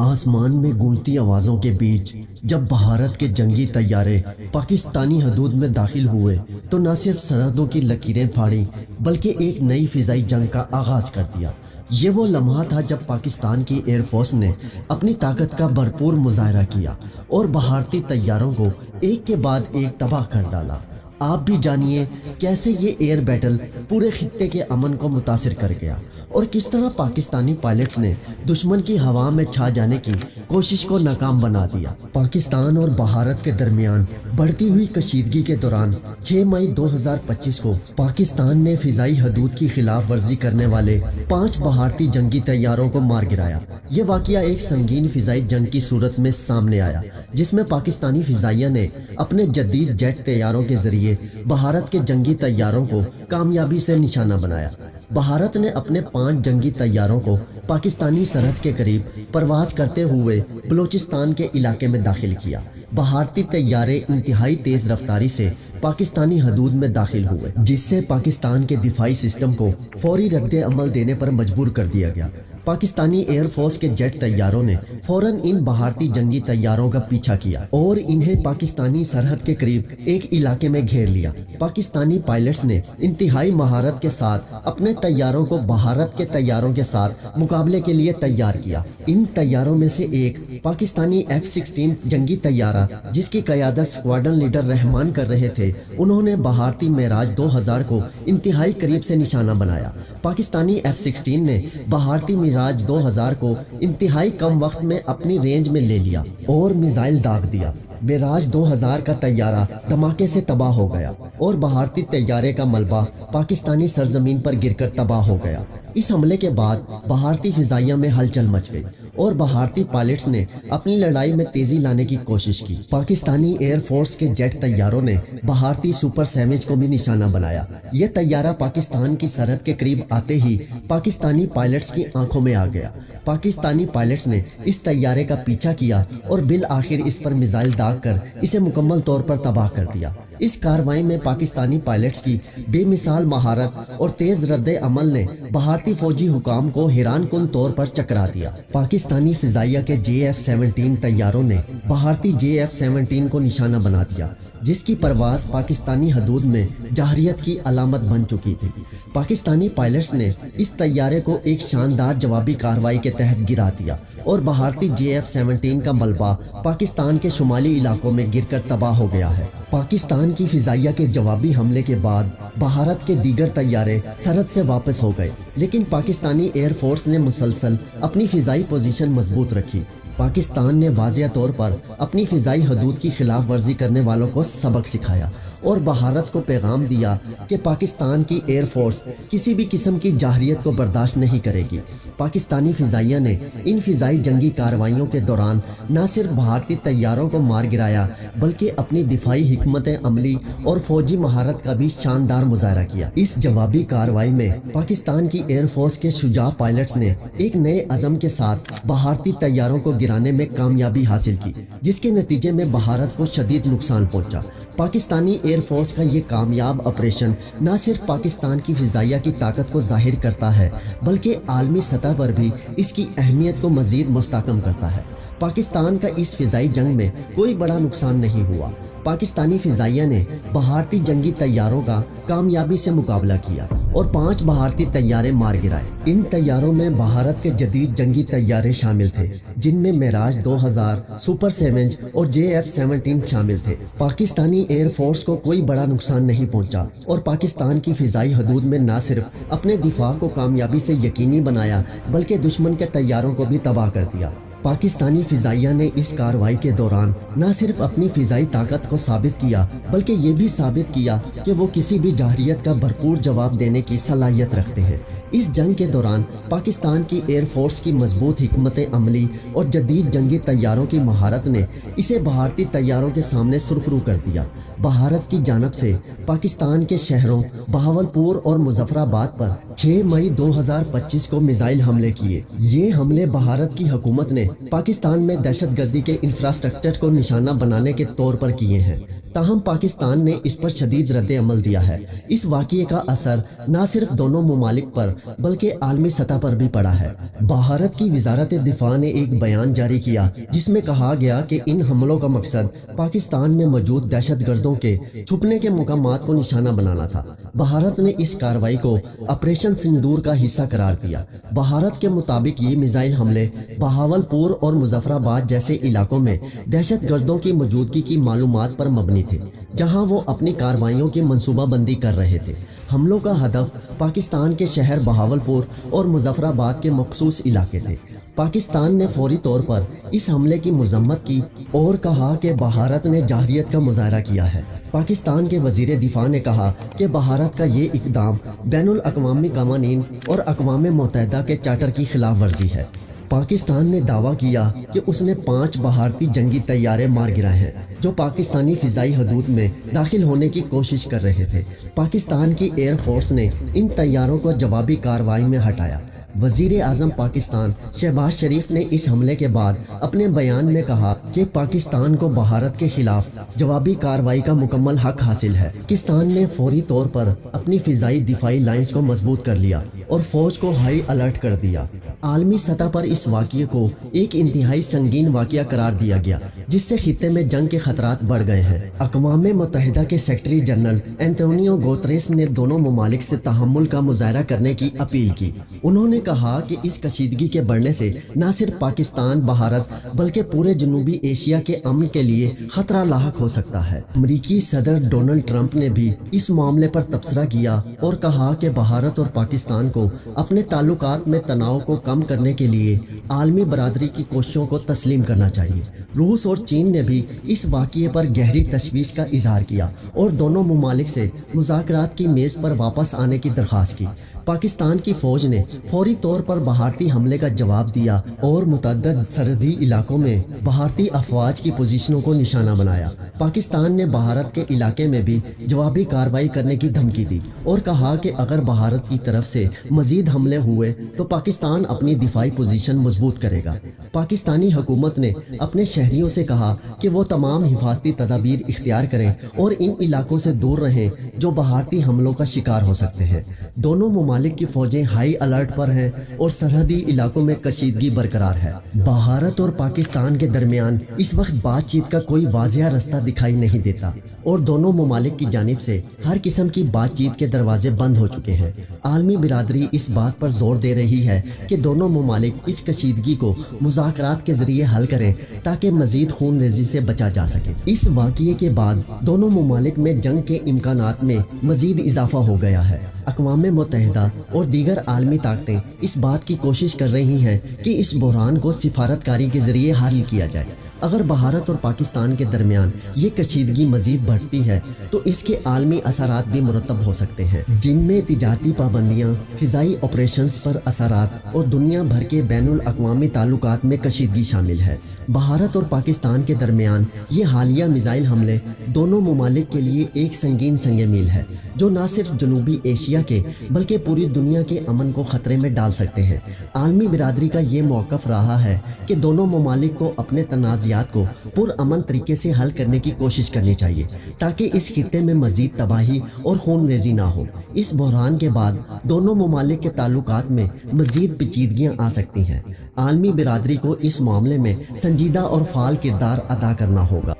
آسمان میں گونجتی آوازوں کے بیچ جب بھارت کے جنگی طیارے پاکستانی حدود میں داخل ہوئے تو نہ صرف سرحدوں کی لکیریں پھاڑی بلکہ ایک نئی فضائی جنگ کا آغاز کر دیا۔ یہ وہ لمحہ تھا جب پاکستان کی ایئر فورس نے اپنی طاقت کا بھرپور مظاہرہ کیا اور بھارتی طیاروں کو ایک کے بعد ایک تباہ کر ڈالا۔ آپ بھی جانیے کیسے یہ ایئر بیٹل پورے خطے کے امن کو متاثر کر گیا اور کس طرح پاکستانی پائلٹس نے دشمن کی ہوا میں چھا جانے کی کوشش کو ناکام بنا دیا۔ پاکستان اور بھارت کے درمیان بڑھتی ہوئی کشیدگی کے دوران 6 مئی 2025 کو پاکستان نے فضائی حدود کی خلاف ورزی کرنے والے 5 بھارتی جنگی طیاروں کو مار گرایا۔ یہ واقعہ ایک سنگین فضائی جنگ کی صورت میں سامنے آیا جس میں پاکستانی فضائیہ نے اپنے جدید جیٹ طیاروں کے ذریعے بھارت کے جنگی طیاروں کو کامیابی سے نشانہ بنایا۔ بھارت نے اپنے 5 جنگی طیاروں کو پاکستانی سرحد کے قریب پرواز کرتے ہوئے بلوچستان کے علاقے میں داخل کیا۔ بھارتی طیارے انتہائی تیز رفتاری سے پاکستانی حدود میں داخل ہوئے جس سے پاکستان کے دفاعی سسٹم کو فوری رد عمل دینے پر مجبور کر دیا گیا۔ پاکستانی ایئر فورس کے جیٹ طیاروں نے فوراً ان بھارتی جنگی طیاروں کا پیچھا کیا اور انہیں پاکستانی سرحد کے قریب ایک علاقے میں گھیر لیا۔ پاکستانی پائلٹس نے انتہائی مہارت کے ساتھ اپنے طیاروں کو بھارت کے طیاروں کے ساتھ مقابلے کے لیے تیار کیا۔ ان طیاروں میں سے ایک پاکستانی F-16 جنگی طیارہ جس کی قیادت اسکواڈرن لیڈر رحمان کر رہے تھے، انہوں نے بھارتی معراج 2000 کو انتہائی قریب سے نشانہ بنایا۔ پاکستانی F-16 نے بھارتی معراج 2000 کو انتہائی کم وقت میں اپنی رینج میں لے لیا اور میزائل داغ دیا۔ معراج 2000 کا طیارہ دھماکے سے تباہ ہو گیا اور بھارتی طیارے کا ملبہ پاکستانی سرزمین پر گر کر تباہ ہو گیا۔ اس حملے کے بعد بھارتی فضائیہ میں ہلچل مچ گئی اور بھارتی پائلٹس نے اپنی لڑائی میں تیزی لانے کی کوشش کی۔ پاکستانی ایئر فورس کے جیٹ طیاروں نے بھارتی سپر سیوج کو بھی نشانہ بنایا۔ یہ طیارہ پاکستان کی سرحد کے قریب آتے ہی پاکستانی پائلٹس کی آنکھوں میں آ گیا۔ پاکستانی پائلٹس نے اس طیارے کا پیچھا کیا اور بالآخر اس پر میزائل داغ کر اسے مکمل طور پر تباہ کر دیا۔ اس کارروائی میں پاکستانی پائلٹس کی بے مثال مہارت اور تیز رد عمل نے بھارتی فوجی حکام کو حیران کن طور پر چکرا دیا۔ پاکستانی فضائیہ کے JF-17 طیاروں نے بھارتی JF-17 کو نشانہ بنا دیا جس کی پرواز پاکستانی حدود میں جارحیت کی علامت بن چکی تھی۔ پاکستانی پائلٹس نے اس طیارے کو ایک شاندار جوابی کارروائی کے تحت گرا دیا اور بھارتی JF-17 کا ملبہ پاکستان کے شمالی علاقوں میں گر کر تباہ ہو گیا ہے۔ پاکستان کی فضائیہ کے جوابی حملے کے بعد بھارت کے دیگر طیارے سرحد سے واپس ہو گئے لیکن پاکستانی ایئر فورس نے مسلسل اپنی فضائی پوزیشن مضبوط رکھی۔ پاکستان نے واضح طور پر اپنی فضائی حدود کی خلاف ورزی کرنے والوں کو سبق سکھایا اور بھارت کو پیغام دیا کہ پاکستان کی ایئر فورس کسی بھی قسم کی جارحیت کو برداشت نہیں کرے گی۔ پاکستانی فضائیہ نے ان فضائی جنگی کارروائیوں کے دوران نہ صرف بھارتی طیاروں کو مار گرایا بلکہ اپنی دفاعی حکمت عملی اور فوجی مہارت کا بھی شاندار مظاہرہ کیا۔ اس جوابی کارروائی میں پاکستان کی ایئر فورس کے شجاع پائلٹس نے ایک نئے عزم کے ساتھ بھارتی طیاروں کو گرانے میں کامیابی حاصل کی جس کے نتیجے میں بھارت کو شدید نقصان پہنچا۔ پاکستانی ایئر فورس کا یہ کامیاب آپریشن نہ صرف پاکستان کی فضائیہ کی طاقت کو ظاہر کرتا ہے بلکہ عالمی سطح پر بھی اس کی اہمیت کو مزید مستحکم کرتا ہے۔ پاکستان کا اس فضائی جنگ میں کوئی بڑا نقصان نہیں ہوا۔ پاکستانی فضائیہ نے بھارتی جنگی طیاروں کا کامیابی سے مقابلہ کیا اور 5 بھارتی طیارے مار گرائے۔ ان طیاروں میں بھارت کے جدید جنگی طیارے شامل تھے جن میں معراج 2000، سپر سیوج اور JF-17 شامل تھے۔ پاکستانی ایئر فورس کو کوئی بڑا نقصان نہیں پہنچا اور پاکستان کی فضائی حدود میں نہ صرف اپنے دفاع کو کامیابی سے یقینی بنایا بلکہ دشمن کے طیاروں کو بھی تباہ کر دیا۔ پاکستانی فضائیہ نے اس کارروائی کے دوران نہ صرف اپنی فضائی طاقت کو ثابت کیا بلکہ یہ بھی ثابت کیا کہ وہ کسی بھی جارحیت کا بھرپور جواب دینے کی صلاحیت رکھتے ہیں۔ اس جنگ کے دوران پاکستان کی ایئر فورس کی مضبوط حکمت عملی اور جدید جنگی طیاروں کی مہارت نے اسے بھارتی طیاروں کے سامنے سرخرو کر دیا۔ بھارت کی جانب سے پاکستان کے شہروں بہاولپور اور مظفر آباد پر 6 مئی 2025 کو میزائل حملے کیے۔ یہ حملے بھارت کی حکومت نے پاکستان میں دہشت گردی کے انفراسٹرکچر کو نشانہ بنانے کے طور پر کیے ہیں۔ تاہم پاکستان نے اس پر شدید رد عمل دیا ہے۔ اس واقعے کا اثر نہ صرف دونوں ممالک پر بلکہ عالمی سطح پر بھی پڑا ہے۔ بھارت کی وزارت دفاع نے ایک بیان جاری کیا جس میں کہا گیا کہ ان حملوں کا مقصد پاکستان میں موجود دہشت گردوں کے چھپنے کے مقامات کو نشانہ بنانا تھا۔ بھارت نے اس کارروائی کو آپریشن سندور کا حصہ قرار دیا۔ بھارت کے مطابق یہ میزائل حملے بہاول پور اور مظفر آباد جیسے علاقوں میں دہشت گردوں کی موجودگی کی معلومات پر مبنی تھے، جہاں وہ اپنی کارروائیوں کی منصوبہ بندی کر رہے تھے۔ حملوں کا ہدف پاکستان کے شہر بہاول پور اور مظفر آباد کے مخصوص علاقے تھے۔ پاکستان نے فوری طور پر اس حملے کی مذمت کی اور کہا کہ بھارت نے جارحیت کا مظاہرہ کیا ہے۔ پاکستان کے وزیر دفاع نے کہا کہ بھارت کا یہ اقدام بین الاقوامی قوانین اور اقوام متحدہ کے چارٹر کی خلاف ورزی ہے۔ پاکستان نے دعویٰ کیا کہ اس نے 5 بھارتی جنگی طیارے مار گرائے ہیں جو پاکستانی فضائی حدود میں داخل ہونے کی کوشش کر رہے تھے۔ پاکستان کی ایئر فورس نے ان طیاروں کو جوابی کارروائی میں ہٹایا۔ وزیر اعظم پاکستان شہباز شریف نے اس حملے کے بعد اپنے بیان میں کہا کہ پاکستان کو بھارت کے خلاف جوابی کارروائی کا مکمل حق حاصل ہے۔ پاکستان نے فوری طور پر اپنی فضائی دفاعی لائنز کو مضبوط کر لیا اور فوج کو ہائی الرٹ کر دیا۔ عالمی سطح پر اس واقعے کو ایک انتہائی سنگین واقعہ قرار دیا گیا جس سے خطے میں جنگ کے خطرات بڑھ گئے ہیں۔ اقوام متحدہ کے سیکرٹری جنرل اینٹونیو گوتریس نے دونوں ممالک سے تحمل کا مظاہرہ کرنے کی اپیل کی۔ انہوں نے کہا کہ اس کشیدگی کے بڑھنے سے نہ صرف پاکستان، بھارت بلکہ پورے جنوبی ایشیا کے امن کے لیے خطرہ لاحق ہو سکتا ہے۔ امریکی صدر ڈونلڈ ٹرمپ نے بھی اس معاملے پر تبصرہ کیا اور کہا کہ بھارت اور پاکستان کو اپنے تعلقات میں تناؤ کو کم کرنے کے لیے عالمی برادری کی کوششوں کو تسلیم کرنا چاہیے۔ روس اور چین نے بھی اس واقعے پر گہری تشویش کا اظہار کیا اور دونوں ممالک سے مذاکرات کی میز پر واپس آنے کی درخواست کی۔ پاکستان کی فوج نے فوری طور پر بھارتی حملے کا جواب دیا اور متعدد سرحدی علاقوں میں بھارتی افواج کی پوزیشنوں کو نشانہ بنایا۔ پاکستان نے بھارت کے علاقے میں بھی جوابی کارروائی کرنے کی دھمکی دی اور کہا کہ اگر بھارت کی طرف سے مزید حملے ہوئے تو پاکستان اپنی دفاعی پوزیشن مضبوط کرے گا۔ پاکستانی حکومت نے اپنے شہریوں سے کہا کہ وہ تمام حفاظتی تدابیر اختیار کریں اور ان علاقوں سے دور رہیں جو بھارتی حملوں کا شکار ہو سکتے ہیں۔ دونوں ممالک کی فوجیں ہائی الرٹ پر ہیں اور سرحدی علاقوں میں کشیدگی برقرار ہے۔ بھارت اور پاکستان کے درمیان اس وقت بات چیت کا کوئی واضح رستہ دکھائی نہیں دیتا اور دونوں ممالک کی جانب سے ہر قسم کی بات چیت کے دروازے بند ہو چکے ہیں۔ عالمی برادری اس بات پر زور دے رہی ہے کہ دونوں ممالک اس کشیدگی کو مذاکرات کے ذریعے حل کریں تاکہ مزید خون ریزی سے بچا جا سکے۔ اس واقعے کے بعد دونوں ممالک میں جنگ کے امکانات میں مزید اضافہ ہو گیا ہے۔ اقوام متحدہ اور دیگر عالمی طاقتیں اس بات کی کوشش کر رہی ہیں کہ اس بحران کو سفارت کاری کے ذریعے حل کیا جائے۔ اگر بھارت اور پاکستان کے درمیان یہ کشیدگی مزید بڑھتی ہے تو اس کے عالمی اثرات بھی مرتب ہو سکتے ہیں، جن میں تجارتی پابندیاں، فضائی آپریشنز پر اثرات اور دنیا بھر کے بین الاقوامی تعلقات میں کشیدگی شامل ہے۔ بھارت اور پاکستان کے درمیان یہ حالیہ میزائل حملے دونوں ممالک کے لیے ایک سنگین سنگ میل ہے جو نہ صرف جنوبی ایشیا کے بلکہ پوری دنیا کے امن کو خطرے میں ڈال سکتے ہیں۔ عالمی برادری کا یہ موقف رہا ہے کہ دونوں ممالک کو اپنے تنازعات کو پرامن طریقے سے حل کرنے کی کوشش کرنی چاہیے تاکہ اس خطے میں مزید تباہی اور خون ریزی نہ ہو۔ اس بحران کے بعد دونوں ممالک کے تعلقات میں مزید پیچیدگیاں آ سکتی ہیں۔ عالمی برادری کو اس معاملے میں سنجیدہ اور فعال کردار ادا کرنا ہوگا۔